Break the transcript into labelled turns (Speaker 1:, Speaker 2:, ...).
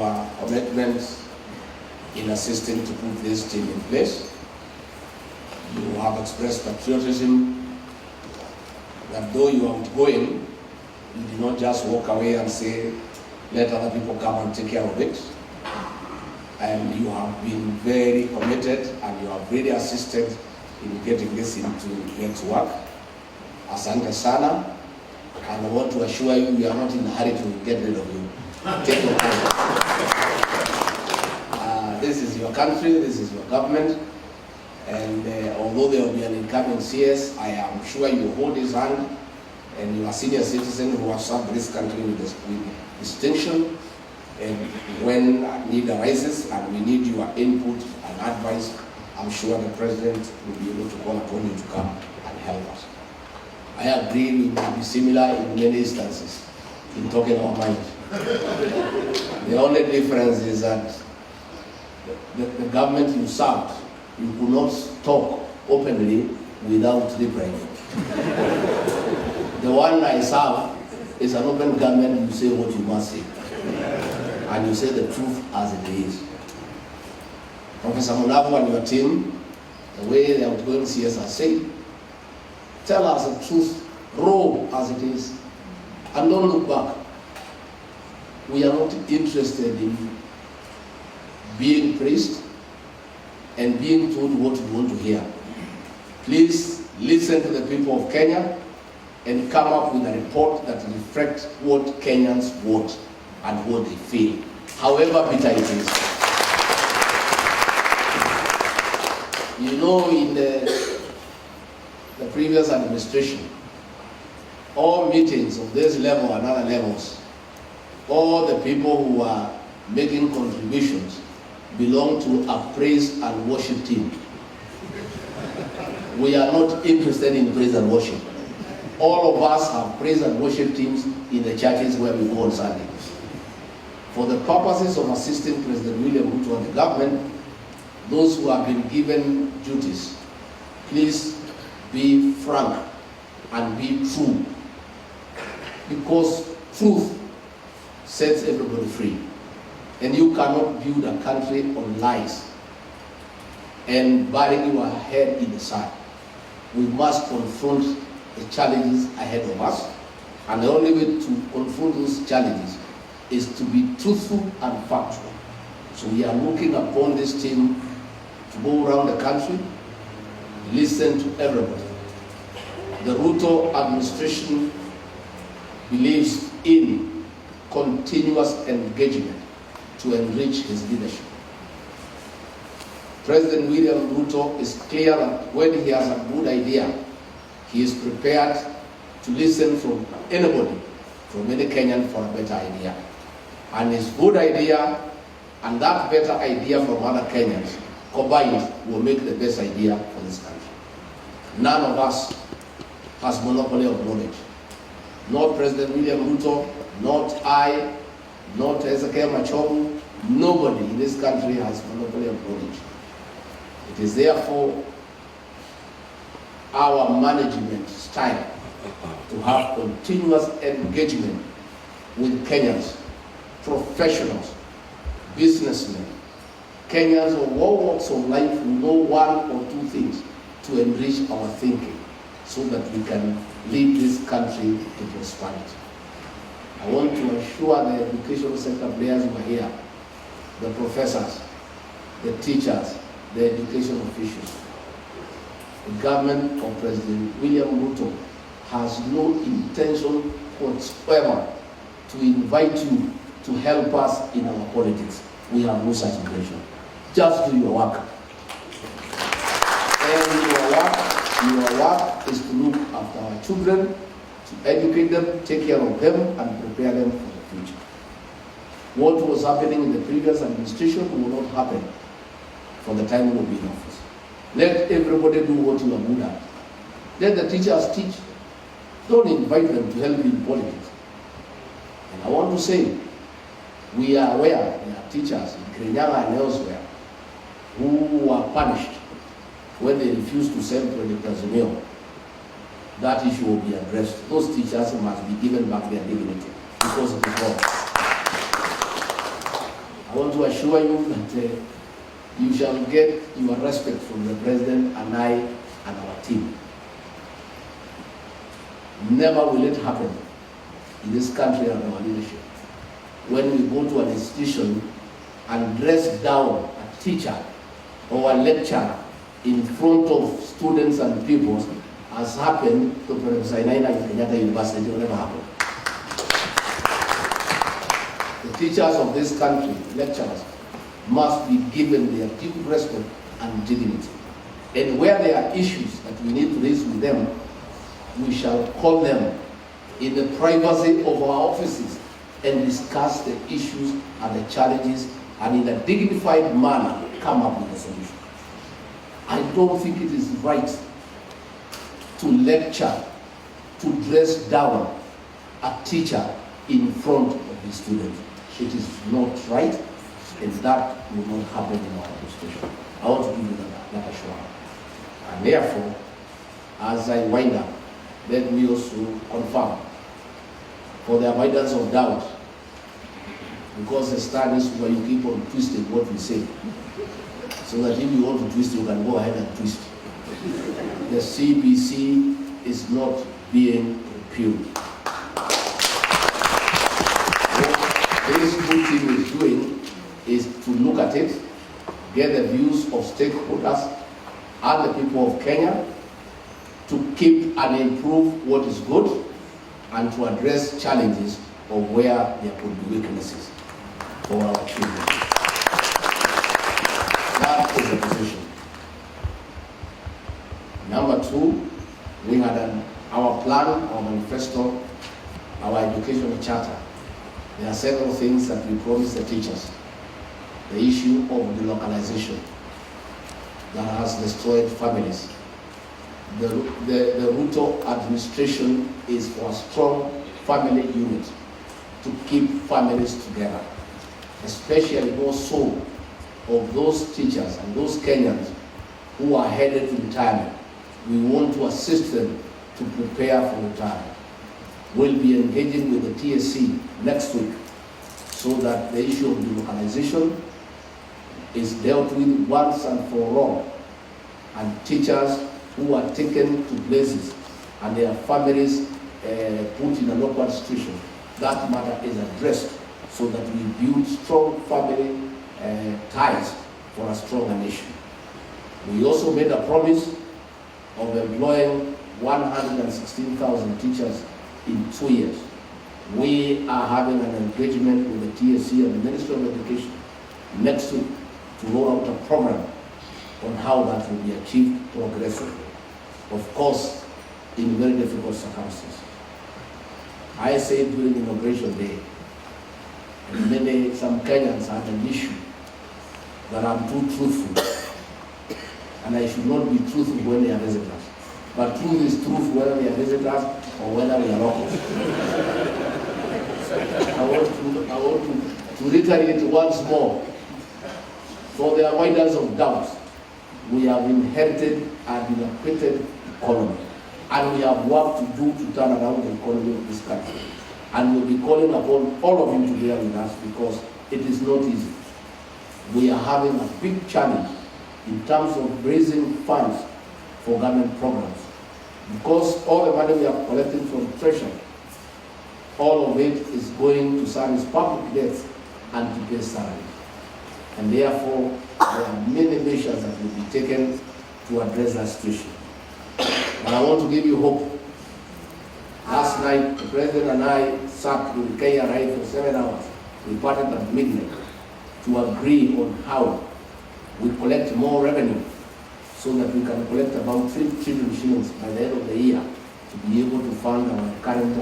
Speaker 1: your commitments in assisting to put this team in place. You have expressed patriotism that though you are outgoing, you did not just walk away and say, let other people come and take care of it. And you have been very committed and you have really assisted in getting this into next work. Asante sana. And I want to assure you, we are not in a hurry to get rid of you. Take your time. This is your country, this is your government. And although there will be an incoming CS, I am sure you hold his hand, and you are senior citizen who have served this country with distinction. And when need arises and we need your input and advice, I'm sure the President will be able to call upon you to come and help us. I agree we will be similar in many instances in talking our mind. The only difference is that the government you served, you could not talk openly without replying. The one I serve is an open government. You say what you must say, and you say the truth as it is. Professor Munavu and your team, the way the outgoing CS are saying, tell us the truth, raw as it is, and don't look back. We are not interested in being praised and being told what we want to hear. Please listen to the people of Kenya and come up with a report that reflects what Kenyans want and what they feel, however bitter it is. You know, in the previous administration, all meetings of this level and other levels, all the people who are making contributions belong to a praise and worship team. We are not interested in praise and worship. All of us have praise and worship teams in the churches where we go on Sunday. For the purposes of assisting President William Ruto and the government, those who have been given duties, please be frank and be true, because truth sets everybody free. And you cannot build a country on lies and burying your head in the sand. We must confront the challenges ahead of us, and the only way to confront those challenges is to be truthful and factual. So we are looking upon this team to go around the country, listen to everybody. The Ruto administration believes in continuous engagement to enrich his leadership. President William Ruto is clear that when he has a good idea, he is prepared to listen from anybody, from any Kenyan for a better idea. And his good idea and that better idea from other Kenyans combined will make the best idea for this country. None of us has monopoly of knowledge. Not President William Ruto, not I, not Ezekiel Machogu. Nobody in this country has monopoly of knowledge. It is therefore our management style to have continuous engagement with Kenyans, professionals, businessmen, Kenyans of all walks of life who know one or two things to enrich our thinking so that we can lead this country to prosperity. I want to assure the educational sector players who are here, the professors, the teachers, the education officials. The government of President William Ruto has no intention whatsoever to invite you to help us in our politics. We have no such intention. Just do your work. And your work is to look after our children, to educate them, take care of them, and prepare them for the future. What was happening in the previous administration will not happen for the time we will be in office. Let everybody do what you are good at. Let the teachers teach. Don't invite them to help you in politics. And I want to say, we are aware there are teachers in Kirinyaga and elsewhere who were punished when they refused to send Project Azimio. That issue will be addressed. Those teachers must be given back their dignity because it is wrong. I want to assure you that you shall get your respect from the President and I and our team. Never will it happen in this country under our leadership when we go to an institution and dress down a teacher or a lecturer in front of students and pupils, as happened to Professor Inaina in Kenyatta University. It will never happen. The teachers of this country, lecturers, must be given their due respect and dignity. And where there are issues that we need to raise with them, we shall call them in the privacy of our offices and discuss the issues and the challenges, and in a dignified manner come up with a solution. I don't think it is right to lecture, to dress down a teacher in front of the student. It is not right, and that will not happen in our administration. I want to give you that assurance. And therefore, as I wind up, let me also confirm, for the avoidance of doubt, because the stand is where you keep on twisting what we say, so that if you want to twist, you can go ahead and twist. The CBC is not being repealed. What this good team is doing is to look at it, get the views of stakeholders and the people of Kenya, to keep and improve what is good and to address challenges of where there could be weaknesses for our children. That is the position. Number two, we had our plan, our manifesto, our educational charter. There are several things that we promised the teachers. The issue of delocalization that has destroyed families. The Ruto administration is for a strong family unit to keep families together, especially more so of those teachers and those Kenyans who are headed to retirement. We want to assist them to prepare for retirement. We'll be engaging with the TSC next week so that the issue of delocalization is dealt with once and for all, and teachers who are taken to places and their families put in an awkward situation, that matter is addressed so that we build strong family ties for a stronger nation. We also made a promise of employing 116,000 teachers in 2 years. We are having an engagement with the TSC and the Ministry of Education next week to roll out a program on how that will be achieved progressively. Of course, in very difficult circumstances. I said during Inauguration Day, and some Kenyans had an issue that I'm too truthful, and I should not be truthful when they are visitors. But truth is truth whether they are visitors or whether we are locals. I want to reiterate once more, for the avoidance of doubt, we have inherited and dilapidated economy, and we have work to do to turn around the economy of this country. And we'll be calling upon all of you to bear with us, because it is not easy. We are having a big challenge in terms of raising funds for government programs, because all the money we are collecting from Treasury, all of it is going to service public debts and to pay salaries. And therefore, there are many measures that will be taken to address that situation. But I want to give you hope. Last night, the President and I sat with KRI for 7 hours. We parted at midnight to agree on how we collect more revenue so that we can collect about 3 trillion shillings by the end of the year to be able to fund our current